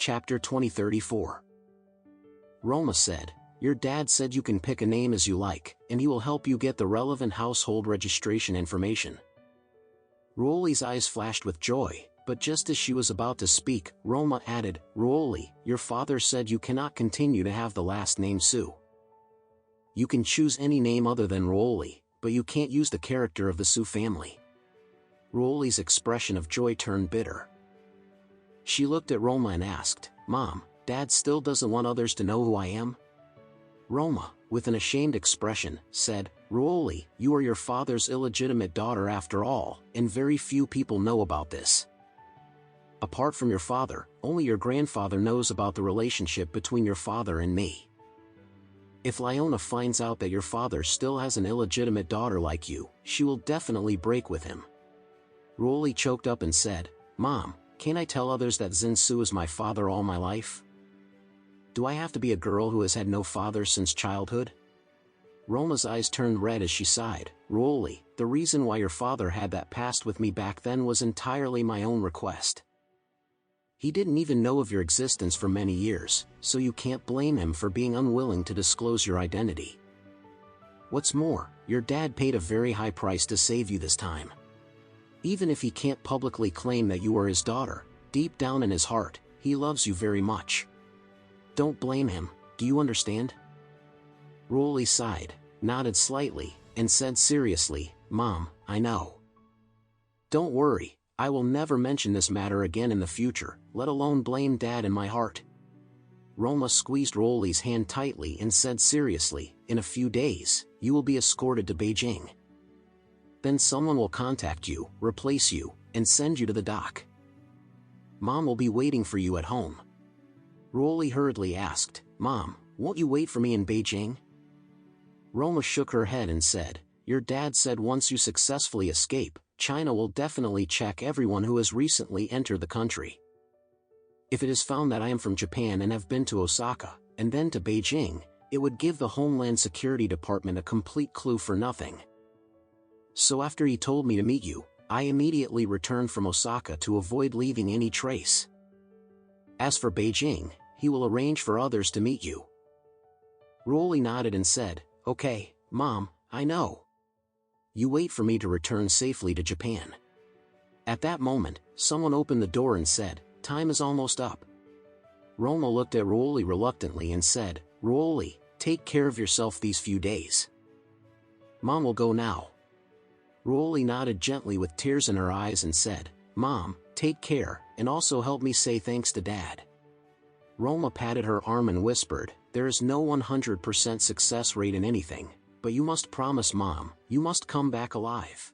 Chapter 2034. Roma said, "Your dad said you can pick a name as you like, and he will help you get the relevant household registration information." Rolly's eyes flashed with joy, but just as she was about to speak, Roma added, "Rolly, your father said you cannot continue to have the last name Sue. You can choose any name other than Rolly, but you can't use the character of the Sue family." Rolly's expression of joy turned bitter. She looked at Roma and asked, "Mom, Dad still doesn't want others to know who I am?" Roma, with an ashamed expression, said, "Rolly, you are your father's illegitimate daughter after all, and very few people know about this. Apart from your father, only your grandfather knows about the relationship between your father and me. If Leona finds out that your father still has an illegitimate daughter like you, she will definitely break with him." Rolly choked up and said, "Mom, can't I tell others that Zinsu is my father all my life? Do I have to be a girl who has had no father since childhood?" Roma's eyes turned red as she sighed. "Rolly, the reason why your father had that past with me back then was entirely my own request. He didn't even know of your existence for many years, so you can't blame him for being unwilling to disclose your identity. What's more, your dad paid a very high price to save you this time. Even if he can't publicly claim that you are his daughter, deep down in his heart, he loves you very much. Don't blame him, do you understand?" Rolly sighed, nodded slightly, and said seriously, "Mom, I know. Don't worry, I will never mention this matter again in the future, let alone blame Dad in my heart." Roma squeezed Rolly's hand tightly and said seriously, "In a few days, you will be escorted to Beijing. Then someone will contact you, replace you, and send you to the dock. Mom will be waiting for you at home." Rolly hurriedly asked, "Mom, won't you wait for me in Beijing?" Roma shook her head and said, "Your dad said once you successfully escape, China will definitely check everyone who has recently entered the country. If it is found that I am from Japan and have been to Osaka, and then to Beijing, it would give the Homeland Security Department a complete clue for nothing. So after he told me to meet you, I immediately returned from Osaka to avoid leaving any trace. As for Beijing, he will arrange for others to meet you." Rolly nodded and said, "Okay, Mom, I know. You wait for me to return safely to Japan." At that moment, someone opened the door and said, "Time is almost up." Roma looked at Rolly reluctantly and said, "Rolly, take care of yourself these few days. Mom will go now." Rolly nodded gently with tears in her eyes and said, "Mom, take care, and also help me say thanks to Dad." Roma patted her arm and whispered, "There is no 100% success rate in anything, but you must promise Mom, you must come back alive."